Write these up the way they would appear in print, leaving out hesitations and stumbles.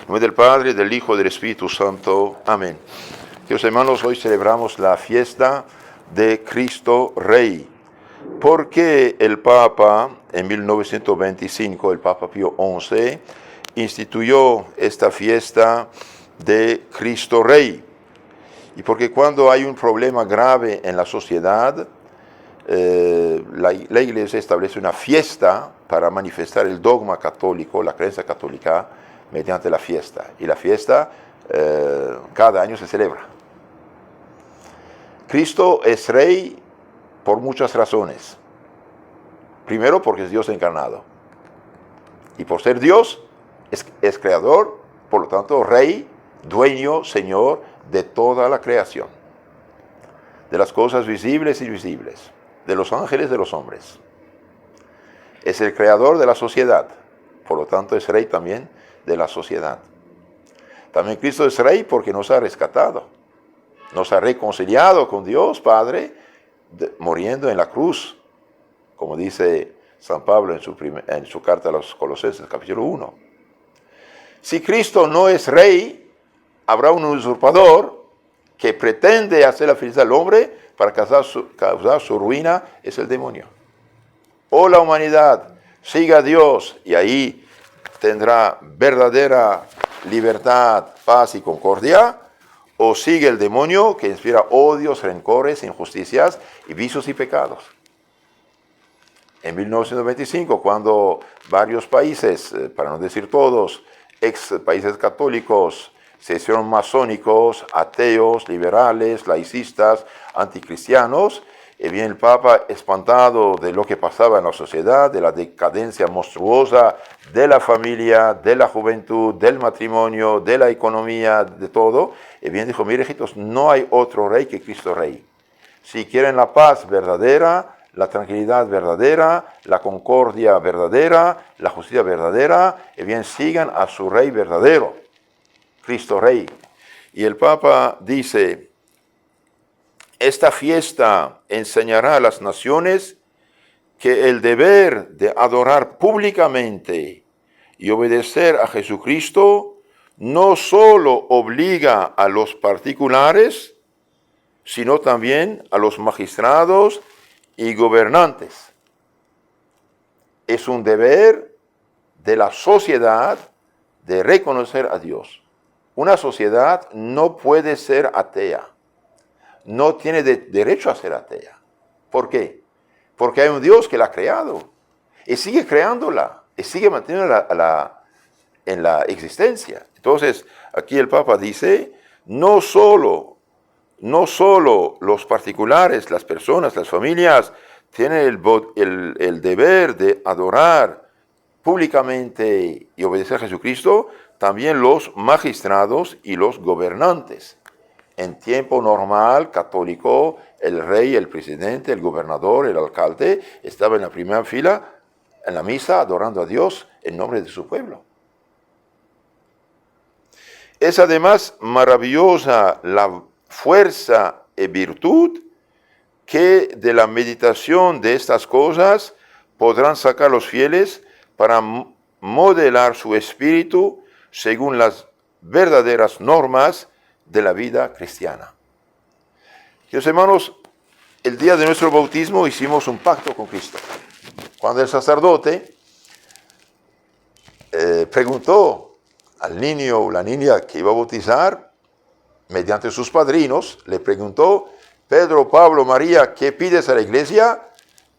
nombre del Padre, del Hijo y del Espíritu Santo. Amén. Queridos hermanos, hoy celebramos la fiesta de Cristo Rey. Porque el Papa, en 1925, el Papa Pío XI, instituyó esta fiesta de Cristo Rey. Y porque cuando hay un problema grave en la sociedad, la Iglesia establece una fiesta para manifestar el dogma católico, la creencia católica, mediante la fiesta. Y la fiesta cada año se celebra. Cristo es Rey por muchas razones. Primero, porque es Dios encarnado. Y por ser Dios, es creador, por lo tanto, Rey, dueño, Señor de toda la creación. De las cosas visibles e invisibles. De los ángeles, de los hombres. Es el creador de la sociedad. Por lo tanto, es Rey también de la sociedad. También Cristo es Rey porque nos ha rescatado. Nos ha reconciliado con Dios Padre, muriendo en la cruz, como dice San Pablo en su carta a los Colosenses, capítulo 1. Si Cristo no es Rey, habrá un usurpador que pretende hacer la felicidad del hombre para causar su ruina, es el demonio. O la humanidad siga a Dios y ahí tendrá verdadera libertad, paz y concordia, o sigue el demonio que inspira odios, rencores, injusticias y vicios y pecados. En 1925, cuando varios países, para no decir todos, ex países católicos, se hicieron masónicos, ateos, liberales, laicistas, anticristianos, bien el Papa, espantado de lo que pasaba en la sociedad, de la decadencia monstruosa de la familia, de la juventud, del matrimonio, de la economía, de todo, bien dijo, mire, hijitos, no hay otro rey que Cristo Rey. Si quieren la paz verdadera, la tranquilidad verdadera, la concordia verdadera, la justicia verdadera, bien sigan a su Rey verdadero, Cristo Rey. Y el Papa dice, esta fiesta enseñará a las naciones que el deber de adorar públicamente y obedecer a Jesucristo no solo obliga a los particulares, sino también a los magistrados y gobernantes. Es un deber de la sociedad de reconocer a Dios. Una sociedad no puede ser atea. No tiene derecho a ser atea. ¿Por qué? Porque hay un Dios que la ha creado y sigue creándola y sigue manteniéndola en la existencia. Entonces, aquí el Papa dice, no solo los particulares, las personas, las familias, tienen el deber de adorar públicamente y obedecer a Jesucristo, también los magistrados y los gobernantes. En tiempo normal, católico, el rey, el presidente, el gobernador, el alcalde, estaba en la primera fila, en la misa, adorando a Dios en nombre de su pueblo. Es además maravillosa la fuerza y virtud que de la meditación de estas cosas podrán sacar los fieles para modelar su espíritu según las verdaderas normas de la vida cristiana. Queridos hermanos, el día de nuestro bautismo hicimos un pacto con Cristo. Cuando el sacerdote preguntó al niño o la niña que iba a bautizar, mediante sus padrinos, le preguntó, Pedro, Pablo, María, ¿qué pides a la iglesia?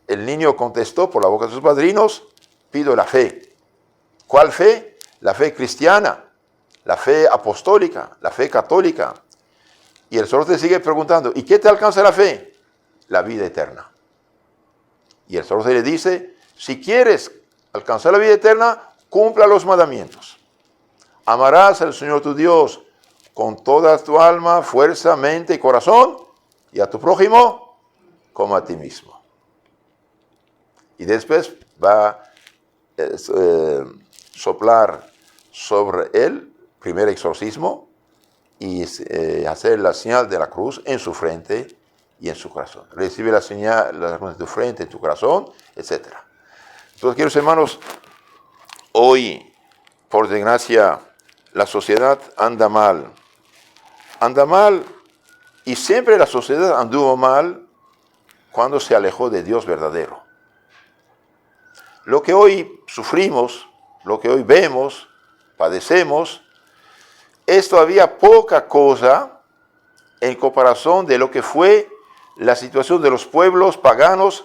El niño contestó por la boca de sus padrinos, pido la fe. ¿Cuál fe? La fe cristiana, la fe apostólica, la fe católica. Y el sacerdote sigue preguntando, ¿y qué te alcanza la fe? La vida eterna. Y el sacerdote le dice, si quieres alcanzar la vida eterna, cumpla los mandamientos. Amarás al Señor tu Dios con toda tu alma, fuerza, mente y corazón, y a tu prójimo como a ti mismo. Y después va a soplar sobre él, primer exorcismo, y hacer la señal de la cruz en su frente y en su corazón. Recibe la señal en tu frente, en tu corazón, etc. Entonces, queridos hermanos, hoy, por desgracia, la sociedad anda mal. Anda mal y siempre la sociedad anduvo mal cuando se alejó de Dios verdadero. Lo que hoy sufrimos, lo que hoy vemos, padecemos, es todavía poca cosa en comparación de lo que fue la situación de los pueblos paganos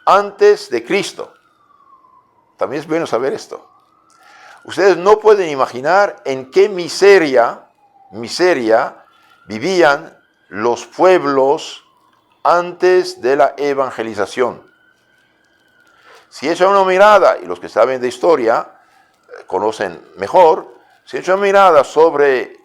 antes de Cristo. También es bueno saber esto. Ustedes no pueden imaginar en qué miseria vivían los pueblos antes de la evangelización. Si echan una mirada, y los que saben de historia conocen mejor, si echan una mirada sobre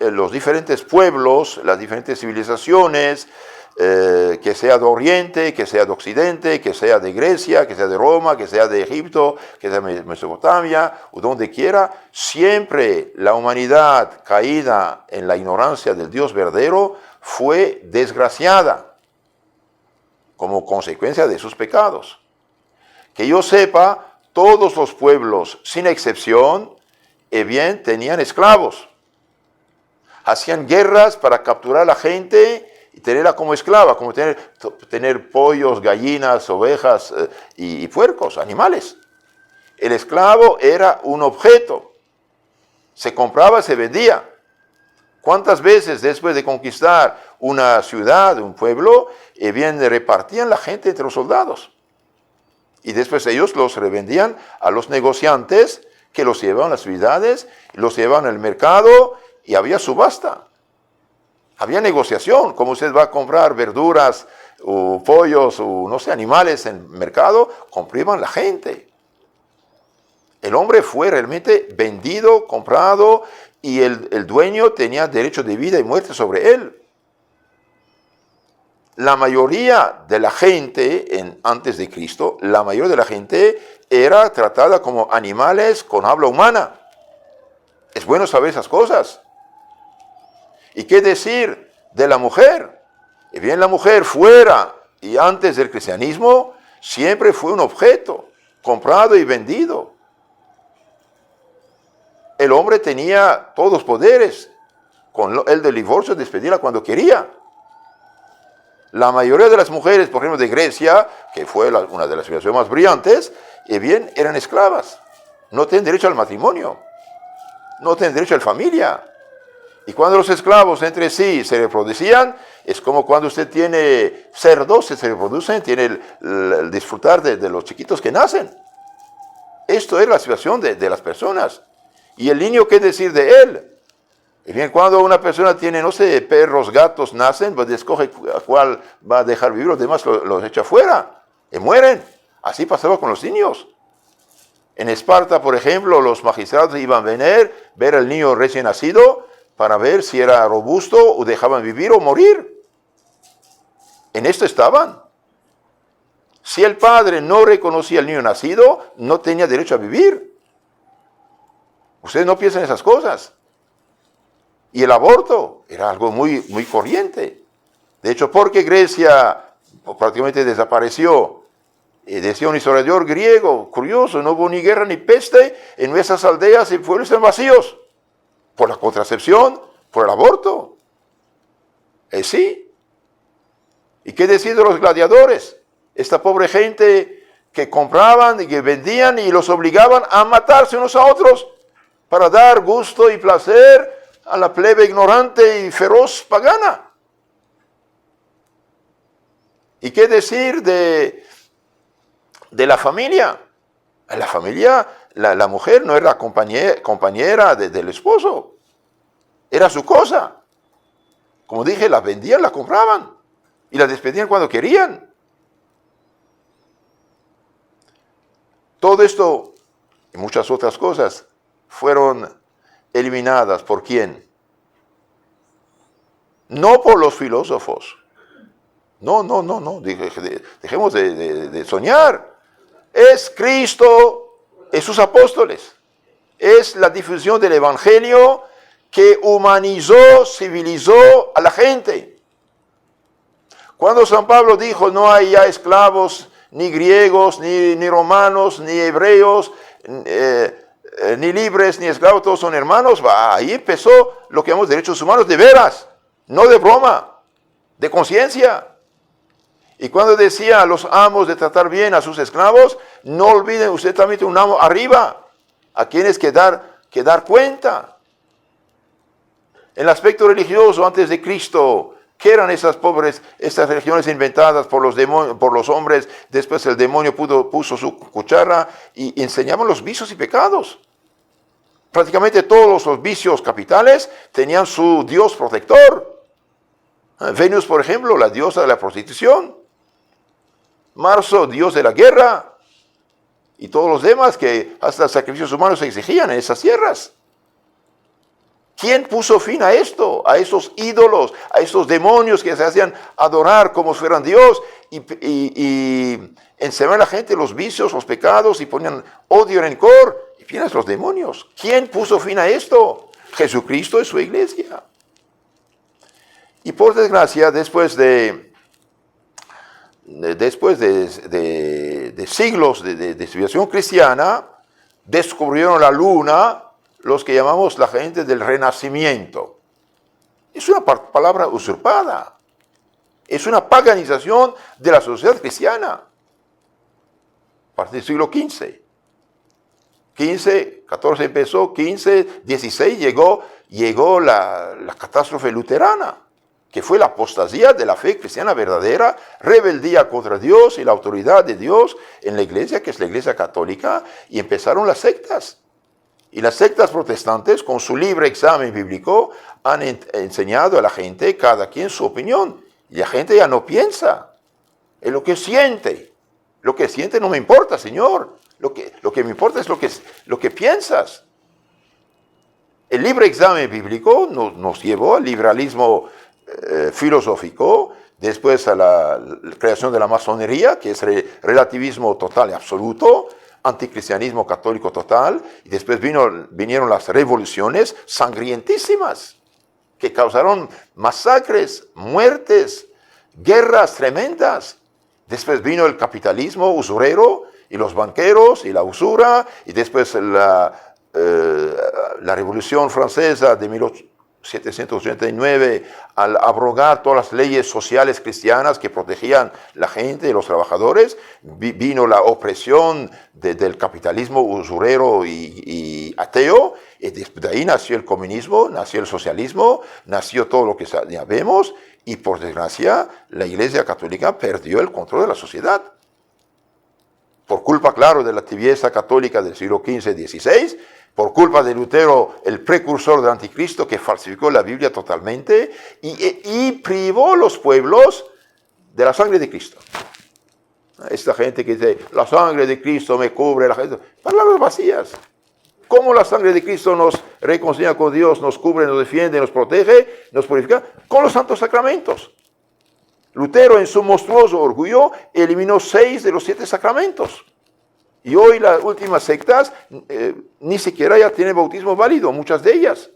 los diferentes pueblos, las diferentes civilizaciones, que sea de Oriente, que sea de Occidente, que sea de Grecia, que sea de Roma, que sea de Egipto, que sea de Mesopotamia, o donde quiera, siempre la humanidad caída en la ignorancia del Dios verdadero fue desgraciada como consecuencia de sus pecados. Que yo sepa, todos los pueblos, sin excepción, bien, tenían esclavos. Hacían guerras para capturar a la gente y tenerla como esclava, como tener pollos, gallinas, ovejas y puercos, animales. El esclavo era un objeto. Se compraba, se vendía. ¿Cuántas veces después de conquistar una ciudad, un pueblo, bien repartían la gente entre los soldados? Y después ellos los revendían a los negociantes que los llevaban a las ciudades, los llevaban al mercado y había subasta. Había negociación, como usted va a comprar verduras o pollos o no sé, animales en el mercado, compraban la gente. El hombre fue realmente vendido, comprado y el dueño tenía derecho de vida y muerte sobre él. La mayoría de la gente, antes de Cristo, la mayoría de la gente era tratada como animales con habla humana. Es bueno saber esas cosas. ¿Y qué decir de la mujer? Y bien, la mujer fuera y antes del cristianismo siempre fue un objeto, comprado y vendido. El hombre tenía todos los poderes, con el del divorcio, despedirla cuando quería. La mayoría de las mujeres, por ejemplo, de Grecia, que fue una de las civilizaciones más brillantes, bien, eran esclavas. No tienen derecho al matrimonio. No tienen derecho a la familia. Y cuando los esclavos entre sí se reproducían, es como cuando usted tiene cerdos, se reproducen, tiene el disfrutar de los chiquitos que nacen. Esto es la situación de las personas. ¿Y el niño qué decir de él? Y bien, cuando una persona tiene, no sé, perros, gatos, nacen, pues escoge a cuál va a dejar vivir, los demás los echa fuera y mueren. Así pasaba con los niños. En Esparta, por ejemplo, los magistrados iban a ver al niño recién nacido para ver si era robusto o dejaban vivir o morir. En esto estaban. Si el padre no reconocía al niño nacido, no tenía derecho a vivir. Ustedes no piensan en esas cosas. Y el aborto era algo muy, muy corriente. De hecho, porque Grecia prácticamente desapareció, decía un historiador griego, curioso, no hubo ni guerra ni peste en nuestras aldeas y pueblos están vacíos. Por la contracepción, por el aborto. Sí. ¿Y qué decir de los gladiadores? Esta pobre gente que compraban y que vendían y los obligaban a matarse unos a otros para dar gusto y placer a la plebe ignorante y feroz pagana. ¿Y qué decir de la familia? En la familia, la mujer no era compañera del esposo, era su cosa. Como dije, la vendían, la compraban y la despedían cuando querían. Todo esto y muchas otras cosas fueron eliminadas. ¿Por quién? No por los filósofos. No. Dejemos de soñar. Es Cristo, es sus apóstoles. Es la difusión del Evangelio que humanizó, civilizó a la gente. Cuando San Pablo dijo, no hay ya esclavos, ni griegos, ni romanos, ni hebreos, ni libres ni esclavos, todos son hermanos. Ahí empezó lo que llamamos derechos humanos de veras, no de broma, de conciencia. Y cuando decía a los amos de tratar bien a sus esclavos, no olviden, usted también tiene un amo arriba, a quienes que dar cuenta. En el aspecto religioso, antes de Cristo, ¿qué eran estas religiones inventadas por los demonios, por los hombres? Después el demonio puso su cuchara y enseñaban los vicios y pecados. Prácticamente todos los vicios capitales tenían su dios protector. Venus, por ejemplo, la diosa de la prostitución. Marzo, dios de la guerra. Y todos los demás que hasta sacrificios humanos se exigían en esas tierras. ¿Quién puso fin a esto? A esos ídolos, a esos demonios que se hacían adorar como si fueran Dios y enseñaban a la gente los vicios, los pecados y ponían odio y rencor. Y vienes los demonios. ¿Quién puso fin a esto? Jesucristo y su iglesia. Y por desgracia, después de siglos de civilización cristiana, descubrieron la luna los que llamamos la gente del Renacimiento. Es una palabra usurpada. Es una paganización de la sociedad cristiana. A partir del siglo XV. 14 empezó, 15, 16 llegó la catástrofe luterana, que fue la apostasía de la fe cristiana verdadera, rebeldía contra Dios y la autoridad de Dios en la iglesia, que es la iglesia católica, y empezaron las sectas. Y las sectas protestantes, con su libre examen bíblico, han enseñado a la gente, cada quien su opinión. Y la gente ya no piensa, es lo que siente. Lo que siente no me importa, Señor. Lo que me importa es lo que piensas. El libre examen bíblico nos llevó al liberalismo filosófico, después a la creación de la masonería, que es relativismo total y absoluto, anticristianismo católico total, y después vinieron las revoluciones sangrientísimas, que causaron masacres, muertes, guerras tremendas. Después vino el capitalismo usurero, y los banqueros, y la usura, y después la Revolución Francesa de 1789, al abrogar todas las leyes sociales cristianas que protegían la gente y los trabajadores, vino la opresión del capitalismo usurero y ateo, y de ahí nació el comunismo, nació el socialismo, nació todo lo que ya vemos, y por desgracia la Iglesia Católica perdió el control de la sociedad. Por culpa, claro, de la tibieza católica del siglo XV-XVI, por culpa de Lutero, el precursor del anticristo, que falsificó la Biblia totalmente y privó a los pueblos de la sangre de Cristo. Esta gente que dice, la sangre de Cristo me cubre, palabras vacías. ¿Cómo la sangre de Cristo nos reconcilia con Dios, nos cubre, nos defiende, nos protege, nos purifica? Con los santos sacramentos. Lutero, en su monstruoso orgullo, eliminó 6 de los 7 sacramentos. Y hoy las últimas sectas ni siquiera ya tienen bautismo válido, muchas de ellas.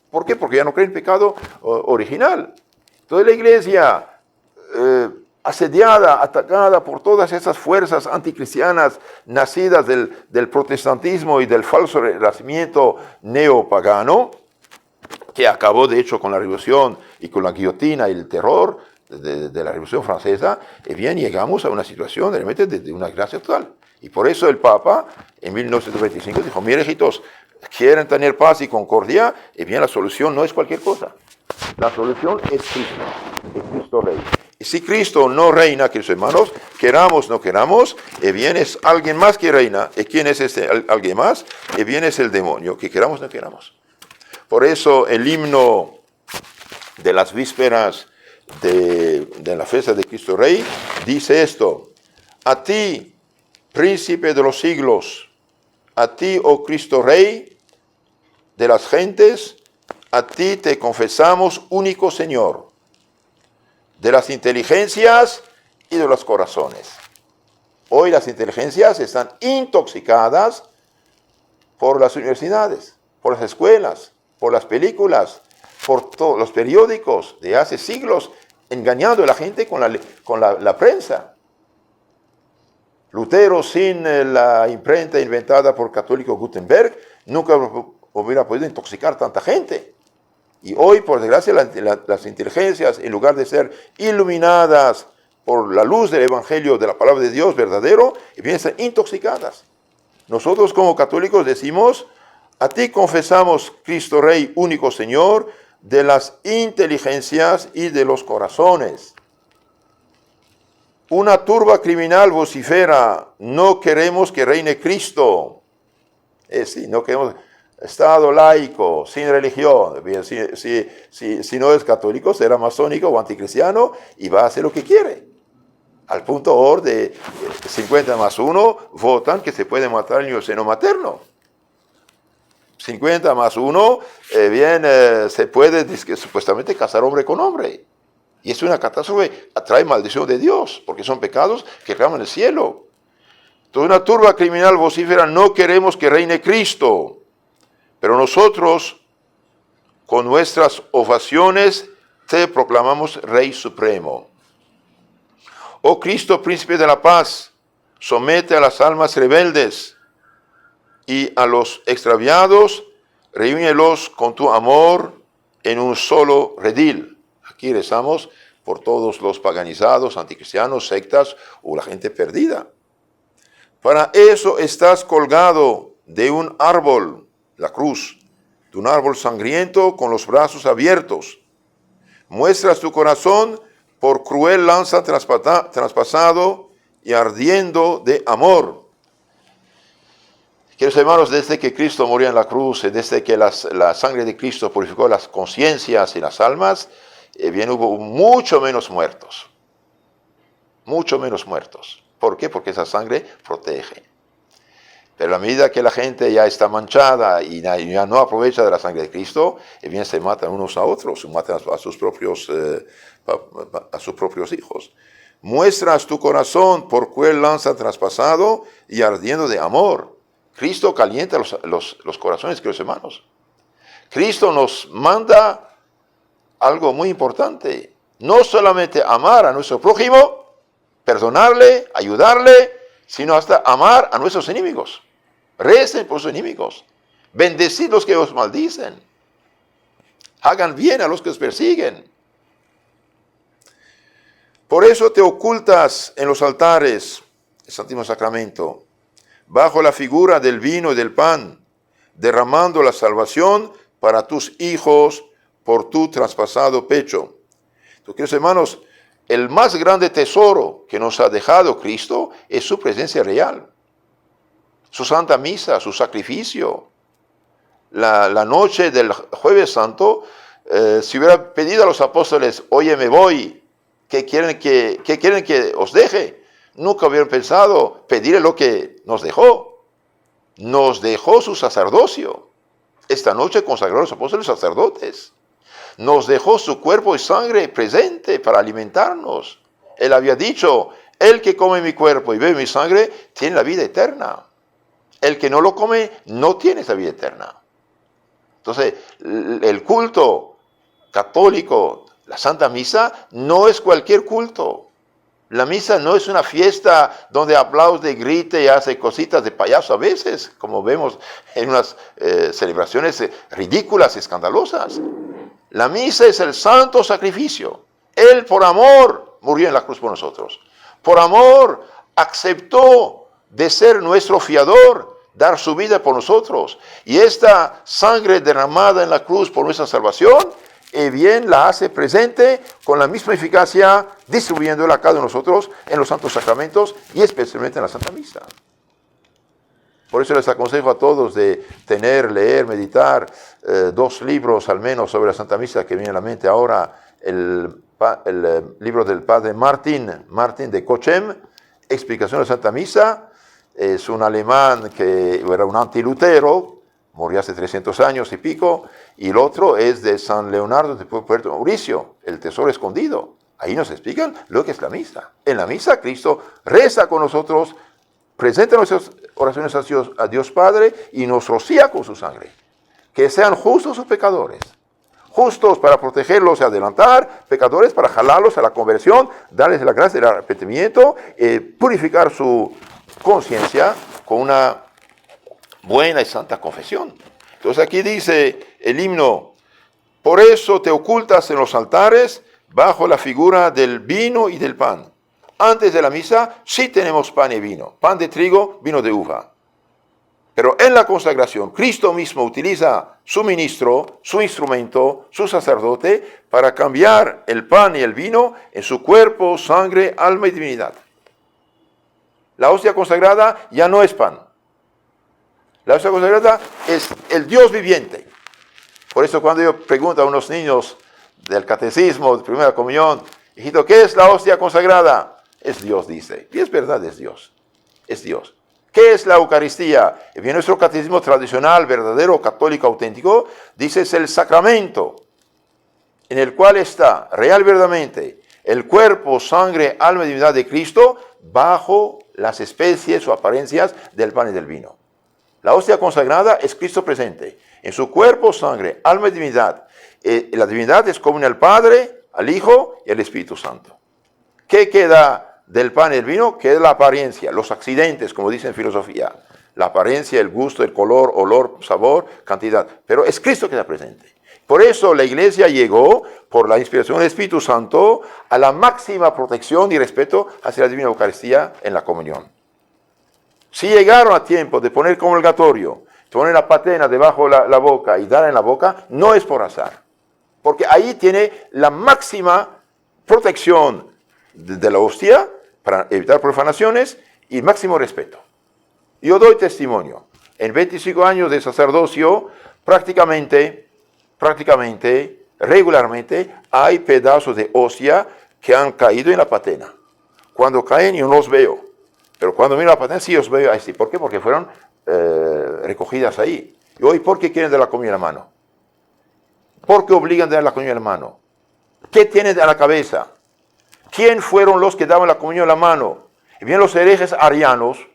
¿Por qué? Porque ya no creen en pecado original. Entonces la iglesia, asediada, atacada por todas esas fuerzas anticristianas nacidas del protestantismo y del falso renacimiento neopagano, que acabó de hecho con la revolución y con la guillotina y el terror de la Revolución Francesa, bien llegamos a una situación realmente de una desgracia total. Y por eso el Papa, en 1925, dijo, mire, hijitos, quieren tener paz y concordia, y bien la solución no es cualquier cosa. La solución es Cristo Rey. Y si Cristo no reina, queridos hermanos, queramos o no queramos, bien es alguien más que reina. ¿Y quién es este alguien más? Y bien es el demonio, que queramos o no queramos. Por eso el himno de las vísperas de la fiesta de Cristo Rey dice esto: a ti, príncipe de los siglos, a ti, oh Cristo Rey de las gentes, a ti te confesamos, único Señor, de las inteligencias y de los corazones. Hoy las inteligencias están intoxicadas por las universidades, por las escuelas, por las películas, por todos los periódicos de hace siglos, engañando a la gente con la prensa. Lutero, sin la imprenta inventada por católico Gutenberg, nunca hubiera podido intoxicar tanta gente. Y hoy, por desgracia, las inteligencias, en lugar de ser iluminadas por la luz del Evangelio, de la palabra de Dios verdadero, vienen a ser intoxicadas. Nosotros como católicos decimos, a ti confesamos, Cristo Rey, único Señor, de las inteligencias y de los corazones. Una turba criminal vocifera, no queremos que reine Cristo. Sí, no queremos Estado laico, sin religión. Bien, si no es católico, será masónico o anticristiano y va a hacer lo que quiere. Al punto de 50 más 1 votan que se puede matar el niño seno materno. 50 más 1, se puede supuestamente casar hombre con hombre. Y es una catástrofe, atrae maldición de Dios, porque son pecados que claman el cielo. Entonces una turba criminal vocifera, no queremos que reine Cristo. Pero nosotros, con nuestras ovaciones, te proclamamos Rey Supremo. Oh Cristo, Príncipe de la Paz, somete a las almas rebeldes y a los extraviados, reúnelos con tu amor en un solo redil. Aquí rezamos por todos los paganizados, anticristianos, sectas o la gente perdida. Para eso estás colgado de un árbol, la cruz, de un árbol sangriento con los brazos abiertos. Muestras tu corazón por cruel lanza traspasado y ardiendo de amor. Queridos hermanos, desde que Cristo murió en la cruz, desde que la sangre de Cristo purificó las conciencias y las almas, hubo mucho menos muertos. Mucho menos muertos. ¿Por qué? Porque esa sangre protege. Pero a medida que la gente ya está manchada y ya no aprovecha de la sangre de Cristo, bien se matan unos a otros, se matan a sus propios hijos. Muestras tu corazón por cruel lanza traspasado y ardiendo de amor. Cristo calienta los corazones, queridos hermanos. Cristo nos manda algo muy importante. No solamente amar a nuestro prójimo, perdonarle, ayudarle, sino hasta amar a nuestros enemigos. Recen por sus enemigos. Bendecid los que os maldicen. Hagan bien a los que os persiguen. Por eso te ocultas en los altares, el Santísimo Sacramento, bajo la figura del vino y del pan, derramando la salvación para tus hijos por tu traspasado pecho. Entonces, queridos hermanos, el más grande tesoro que nos ha dejado Cristo es su presencia real. Su Santa Misa, su sacrificio. La noche del Jueves Santo, si hubiera pedido a los apóstoles, oye, me voy, ¿qué quieren que os deje? Nunca hubieran pensado pedirle lo que nos dejó. Nos dejó su sacerdocio. Esta noche consagró a los apóstoles sacerdotes. Nos dejó su cuerpo y sangre presente para alimentarnos. Él había dicho, el que come mi cuerpo y bebe mi sangre tiene la vida eterna. El que no lo come no tiene esa vida eterna. Entonces, el culto católico, la Santa Misa, no es cualquier culto. La misa no es una fiesta donde aplaude, grite y hace cositas de payaso a veces, como vemos en unas celebraciones ridículas, escandalosas. La misa es el santo sacrificio. Él por amor murió en la cruz por nosotros. Por amor aceptó de ser nuestro fiador, dar su vida por nosotros. Y esta sangre derramada en la cruz por nuestra salvación, bien la hace presente con la misma eficacia, distribuyéndola a cada uno de nosotros en los santos sacramentos y especialmente en la Santa Misa. Por eso les aconsejo a todos de leer, meditar 2 libros al menos sobre la Santa Misa que viene a la mente ahora. El libro del padre Martin de Cochem, Explicación de la Santa Misa. Es un alemán que era un antilutero, murió hace 300 años y pico. Y el otro es de San Leonardo de Puerto Mauricio, El Tesoro Escondido. Ahí nos explican lo que es la misa. En la misa Cristo reza con nosotros, presenta nuestras oraciones a Dios Padre y nos rocía con su sangre. Que sean justos o pecadores. Justos para protegerlos y adelantar, pecadores para jalarlos a la conversión, darles la gracia del arrepentimiento, purificar su conciencia con una buena y santa confesión. Entonces aquí dice el himno, por eso te ocultas en los altares bajo la figura del vino y del pan. Antes de la misa sí tenemos pan y vino, pan de trigo, vino de uva. Pero en la consagración, Cristo mismo utiliza su ministro, su instrumento, su sacerdote, para cambiar el pan y el vino en su cuerpo, sangre, alma y divinidad. La hostia consagrada ya no es pan. La hostia consagrada es el Dios viviente. Por eso cuando yo pregunto a unos niños del catecismo, de primera comunión, hijito, ¿qué es la hostia consagrada? Es Dios, dice. Y es verdad, es Dios. Es Dios. ¿Qué es la Eucaristía? Y bien, nuestro catecismo tradicional, verdadero, católico, auténtico, dice es el sacramento en el cual está real verdaderamente el cuerpo, sangre, alma y divinidad de Cristo bajo las especies o apariencias del pan y del vino. La hostia consagrada es Cristo presente en su cuerpo, sangre, alma y divinidad. La divinidad es común al Padre, al Hijo y al Espíritu Santo. ¿Qué queda del pan y el vino? Queda la apariencia, los accidentes, como dice en filosofía. La apariencia, el gusto, el color, olor, sabor, cantidad. Pero es Cristo que está presente. Por eso la Iglesia llegó, por la inspiración del Espíritu Santo, a la máxima protección y respeto hacia la Divina Eucaristía en la comunión. Si llegaron a tiempo de poner comulgatorio, poner la patena debajo de la boca y darla en la boca, no es por azar. Porque ahí tiene la máxima protección de la hostia para evitar profanaciones y máximo respeto. Yo doy testimonio. En 25 años de sacerdocio, prácticamente, regularmente, hay pedazos de hostia que han caído en la patena. Cuando caen yo no los veo. Pero cuando miro la patena sí los veo así. ¿Por qué? Porque fueron recogidas ahí. Y hoy, ¿por qué quieren dar la comunión en la mano? ¿Por qué obligan a dar la comunión en la mano? ¿Qué tienen a la cabeza? ¿Quién fueron los que daban la comunión en la mano? Y bien los herejes arianos,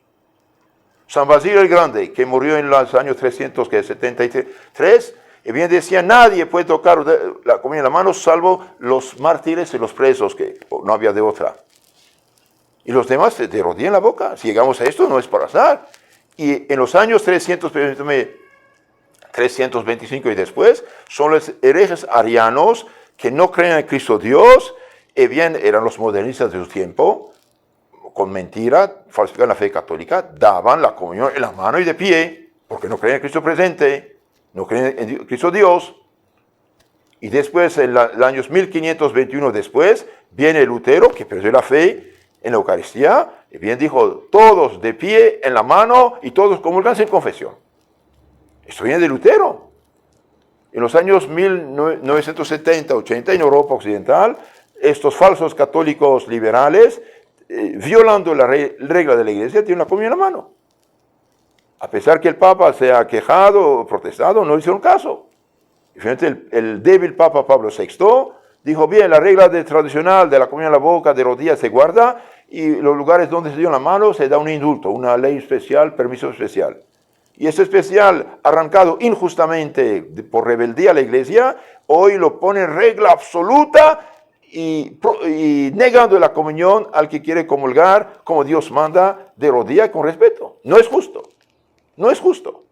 San Basilio el Grande, que murió en los años 373, y bien decía, nadie puede tocar la comunión en la mano salvo los mártires y los presos, que no había de otra. Y los demás se rodillan la boca. Si llegamos a esto, no es por azar. Y en los años 325 y después, son los herejes arianos que no creen en Cristo Dios, y bien eran los modernistas de su tiempo, con mentira, falsificaban la fe católica, daban la comunión en la mano y de pie, porque no creen en Cristo presente, no creen en Cristo Dios. Y después, en los años 1521 después, viene Lutero, que perdió la fe en la Eucaristía, y bien dijo, todos de pie en la mano y todos comulgan sin confesión. Esto viene de Lutero. En los años 1970-80 en Europa Occidental, estos falsos católicos liberales, violando la regla de la Iglesia, tienen la comunión en la mano. A pesar que el Papa se ha quejado o protestado, no hicieron caso. Y finalmente el débil Papa Pablo VI dijo, bien, la regla tradicional de la comunión en la boca, de rodillas, se guarda, y los lugares donde se dio la mano se da un indulto, una ley especial, permiso especial. Y ese especial, arrancado injustamente por rebeldía a la Iglesia, hoy lo pone en regla absoluta y negando la comunión al que quiere comulgar como Dios manda, de rodillas con respeto. No es justo. No es justo.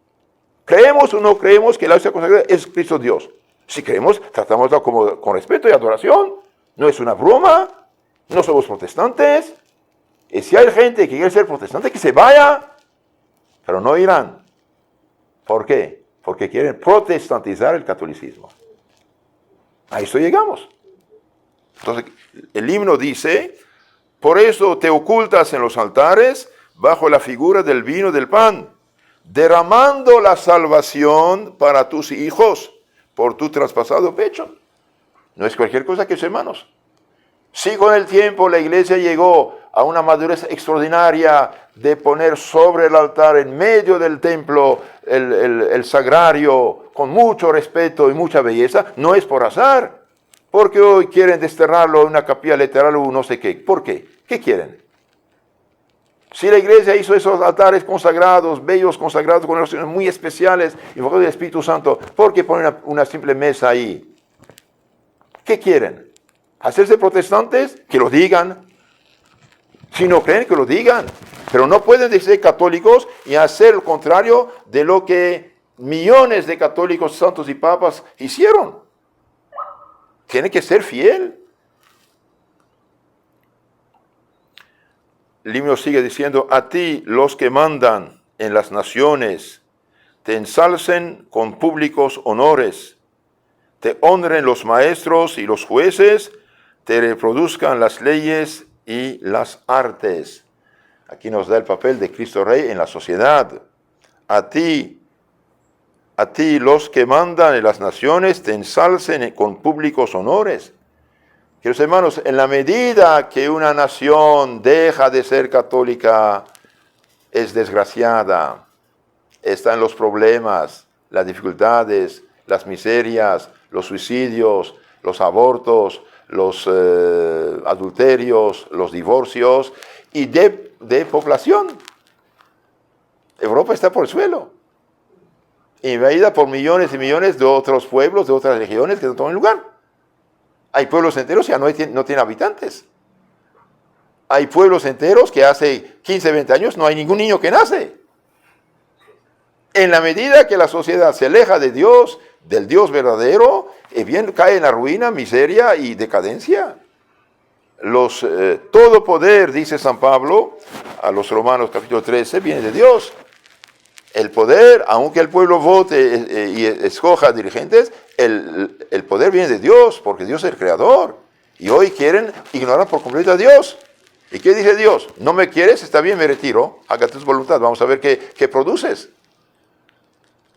¿Creemos o no creemos que la hostia consagrada es Cristo Dios? Si creemos, tratámoslo con respeto y adoración. No es una broma. No somos protestantes. Y si hay gente que quiere ser protestante, que se vaya. Pero no irán. ¿Por qué? Porque quieren protestantizar el catolicismo. A eso llegamos. Entonces, el himno dice, por eso te ocultas en los altares bajo la figura del vino y del pan, derramando la salvación para tus hijos por tu traspasado pecho. No es cualquier cosa que eso, hermanos. Si con el tiempo la Iglesia llegó a una madurez extraordinaria de poner sobre el altar, en medio del templo, el sagrario, con mucho respeto y mucha belleza, no es por azar. Porque hoy quieren desterrarlo en una capilla literal o no sé qué. ¿Por qué? ¿Qué quieren? Si la Iglesia hizo esos altares consagrados, bellos consagrados, con oraciones muy especiales, invocados del Espíritu Santo, ¿por qué ponen una simple mesa ahí? ¿Qué quieren? ¿Hacerse protestantes? Que lo digan. Si no creen, que lo digan. Pero no pueden decir católicos y hacer lo contrario de lo que millones de católicos, santos y papas hicieron. Tiene que ser fiel. El himno sigue diciendo, a ti los que mandan en las naciones, te ensalcen con públicos honores, te honren los maestros y los jueces, te reproduzcan las leyes y las artes. Aquí nos da el papel de Cristo Rey en la sociedad. A ti los que mandan en las naciones, te ensalcen con públicos honores. Queridos hermanos, en la medida que una nación deja de ser católica, es desgraciada, está en los problemas, las dificultades, las miserias, los suicidios, los abortos, los adulterios, los divorcios y de población. Europa está por el suelo, invadida por millones y millones de otros pueblos, de otras regiones que no toman lugar. Hay pueblos enteros que ya no tienen habitantes. Hay pueblos enteros que hace 15, 20 años no hay ningún niño que nace. En la medida que la sociedad se aleja de Dios, del Dios verdadero, bien cae en la ruina, miseria y decadencia. Todo poder, dice San Pablo a los Romanos capítulo 13, viene de Dios. El poder, aunque el pueblo vote y escoja dirigentes, el poder viene de Dios, porque Dios es el creador. Y hoy quieren ignorar por completo a Dios. ¿Y qué dice Dios? No me quieres, está bien, me retiro, haga tu voluntad, vamos a ver qué produces.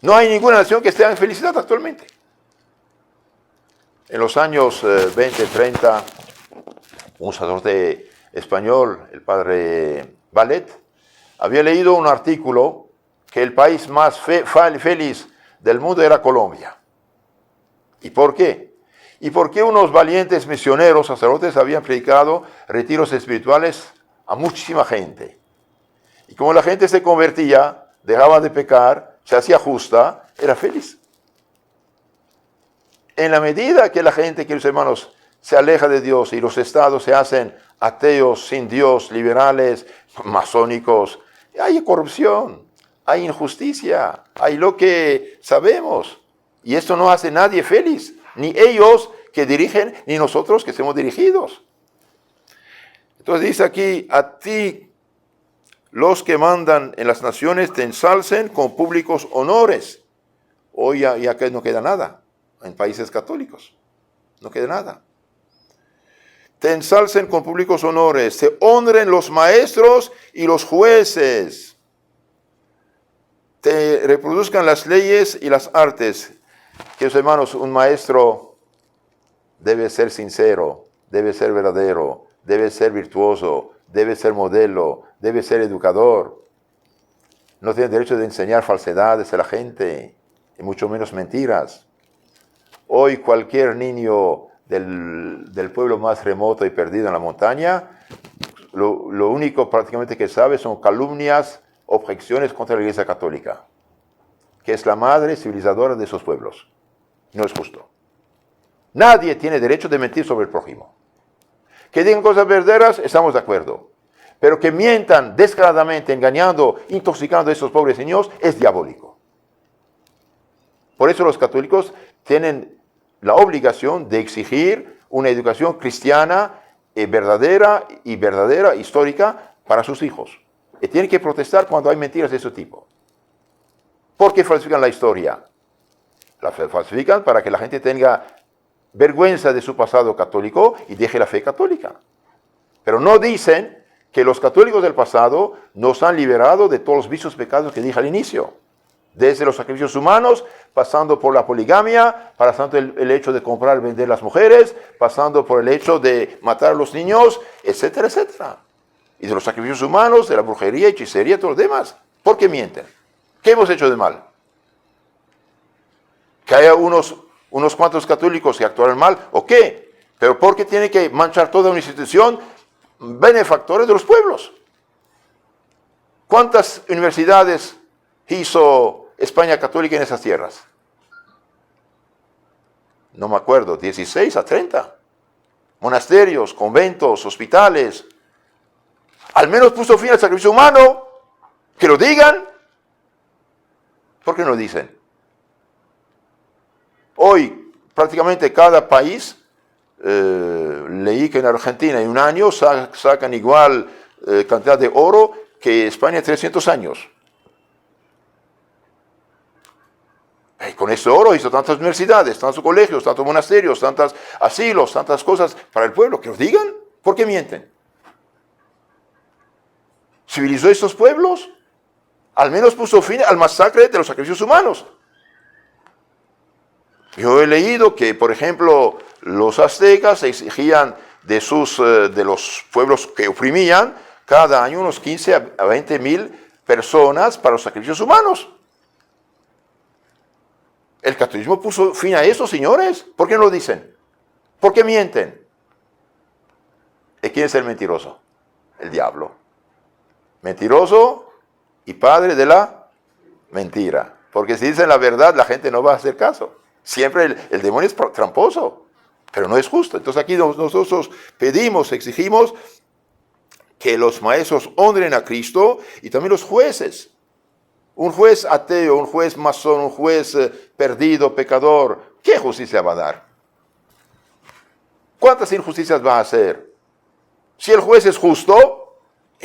No hay ninguna nación que esté en felicidad actualmente. En los años 20, 30, un sacerdote español, el padre Vallet, había leído un artículo que el país más feliz del mundo era Colombia. ¿Y por qué? Y porque unos valientes misioneros, sacerdotes, habían predicado retiros espirituales a muchísima gente. Y como la gente se convertía, dejaba de pecar, se hacía justa, era feliz. En la medida que la gente, queridos hermanos, se aleja de Dios y los estados se hacen ateos, sin Dios, liberales, masónicos, hay corrupción, hay injusticia, hay lo que sabemos. Y esto no hace nadie feliz, ni ellos que dirigen, ni nosotros que somos dirigidos. Entonces dice aquí, a ti los que mandan en las naciones te ensalcen con públicos honores. Hoy ya que no queda nada en países católicos, no queda nada. Te ensalcen con públicos honores, te honren los maestros y los jueces, te reproduzcan las leyes y las artes. Queridos hermanos, un maestro debe ser sincero, debe ser verdadero, debe ser virtuoso, debe ser modelo, debe ser educador. No tiene derecho de enseñar falsedades a la gente, y mucho menos mentiras. Hoy cualquier niño del pueblo más remoto y perdido en la montaña, lo único prácticamente que sabe son calumnias, objeciones contra la Iglesia Católica, que es la madre civilizadora de esos pueblos. No es justo. Nadie tiene derecho de mentir sobre el prójimo. Que digan cosas verdaderas, estamos de acuerdo. Pero que mientan descaradamente, engañando, intoxicando a esos pobres niños, es diabólico. Por eso los católicos tienen la obligación de exigir una educación cristiana verdadera, histórica, para sus hijos. Y tienen que protestar cuando hay mentiras de ese tipo. ¿Por qué falsifican la historia? La falsifican para que la gente tenga vergüenza de su pasado católico y deje la fe católica. Pero no dicen que los católicos del pasado nos han liberado de todos los vicios pecados que dije al inicio. Desde los sacrificios humanos, pasando por la poligamia, pasando el hecho de comprar y vender las mujeres, pasando por el hecho de matar a los niños, etcétera, etcétera. Y de los sacrificios humanos, de la brujería, hechicería, todo lo demás. ¿Por qué mienten? ¿Qué hemos hecho de mal? ¿Que haya unos cuantos católicos que actuaron mal? ¿O qué? ¿Pero por qué tiene que manchar toda una institución benefactores de los pueblos? ¿Cuántas universidades hizo España católica en esas tierras? No me acuerdo, 16 a 30. Monasterios, conventos, hospitales. Al menos puso fin al sacrificio humano. Que lo digan. ¿Por qué no lo dicen? Hoy, prácticamente cada país, leí que en Argentina en un año sacan igual cantidad de oro que España en 300 años. Y con ese oro hizo tantas universidades, tantos colegios, tantos monasterios, tantos asilos, tantas cosas para el pueblo. Que lo digan. ¿Por qué mienten? ¿Civilizó a estos pueblos? Al menos puso fin al masacre de los sacrificios humanos. Yo he leído que, por ejemplo, los aztecas exigían de los pueblos que oprimían cada año unos 15 a 20 mil personas para los sacrificios humanos. El catolicismo puso fin a eso, señores. ¿Por qué no lo dicen? ¿Por qué mienten? ¿Y quién es el mentiroso? El diablo. Mentiroso y padre de la mentira. Porque si dicen la verdad, la gente no va a hacer caso. Siempre el demonio es tramposo, pero no es justo. Entonces aquí nosotros pedimos, exigimos que los maestros honren a Cristo y también los jueces. Un juez ateo, un juez masón, un juez perdido, pecador, ¿qué justicia va a dar? ¿Cuántas injusticias va a hacer? Si el juez es justo,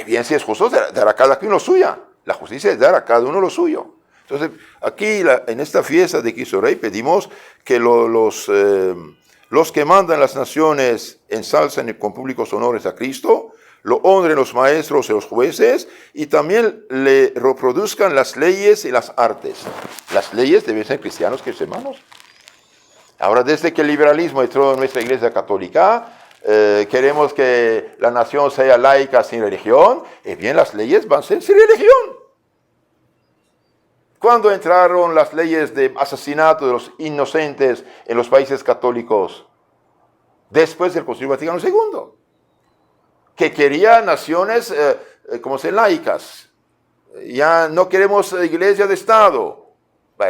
bien, si es justo, dará a cada uno lo suya. La justicia es dar a cada uno lo suyo. Entonces, aquí en esta fiesta de Cristo Rey pedimos que los que mandan las naciones ensalcen con públicos honores a Cristo, lo honren los maestros y los jueces, y también le reproduzcan las leyes y las artes. Las leyes deben ser cristianos, queridos hermanos. Ahora, desde que el liberalismo entró en nuestra Iglesia Católica, queremos que la nación sea laica sin religión, y bien, las leyes van a ser sin religión. ¿Cuándo entraron las leyes de asesinato de los inocentes en los países católicos? Después del Concilio Vaticano II, que quería naciones como se laicas. Ya no queremos iglesia de Estado.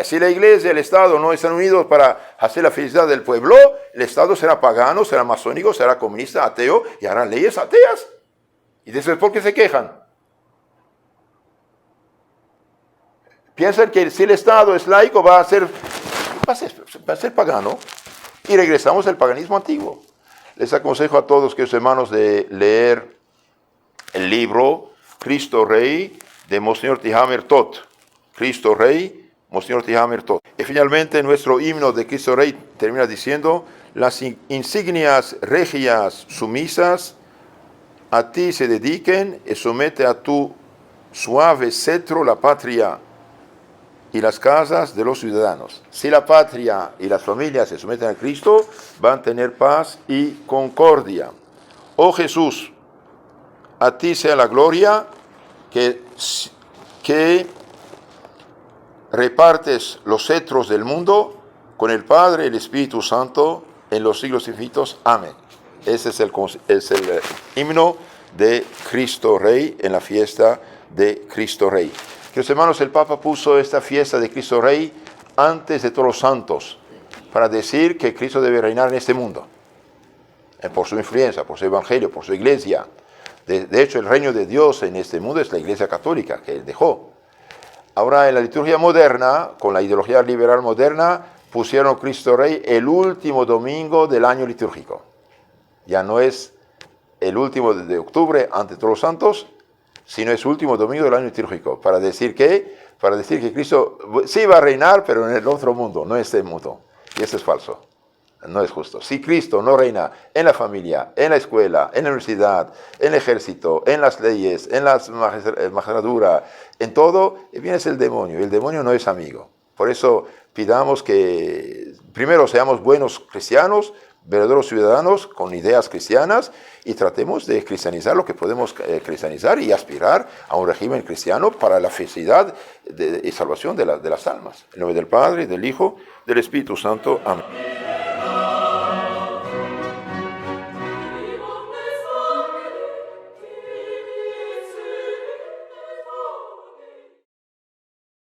Si la iglesia y el Estado no están unidos para hacer la felicidad del pueblo, el Estado será pagano, será masónico, será comunista, ateo, y harán leyes ateas. ¿Y después por qué se quejan? Piensan que si el Estado es laico va a ser pagano, y regresamos al paganismo antiguo. Les aconsejo a todos, queridos hermanos, de leer el libro Cristo Rey de Monseñor Tihamer Tot. Cristo Rey, Monseñor Tihamer Tot. Y finalmente nuestro himno de Cristo Rey termina diciendo: las insignias regias sumisas a ti se dediquen y somete a tu suave cetro la patria y las casas de los ciudadanos. Si la patria y las familias se someten a Cristo, van a tener paz y concordia. Oh Jesús, a ti sea la gloria que repartes los cetros del mundo con el Padre y el Espíritu Santo en los siglos infinitos. Amén. Ese es el himno de Cristo Rey en la fiesta de Cristo Rey. Queridos hermanos, el Papa puso esta fiesta de Cristo Rey antes de todos los santos, para decir que Cristo debe reinar en este mundo, por su influencia, por su evangelio, por su iglesia. De hecho, el reino de Dios en este mundo es la Iglesia Católica, que Él dejó. Ahora, en la liturgia moderna, con la ideología liberal moderna, pusieron Cristo Rey el último domingo del año litúrgico. Ya no es el último de octubre, ante todos los santos, sino es el último domingo del año litúrgico, para decir que Cristo sí va a reinar, pero en el otro mundo, no en este mundo. Y eso es falso, no es justo. Si Cristo no reina en la familia, en la escuela, en la universidad, en el ejército, en las leyes, en la magistratura, en todo, viene el demonio, y el demonio no es amigo. Por eso pidamos que primero seamos buenos cristianos, verdaderos ciudadanos con ideas cristianas, y tratemos de cristianizar lo que podemos cristianizar y aspirar a un régimen cristiano para la felicidad y salvación de las almas. En nombre del Padre, del Hijo, del Espíritu Santo. Amén.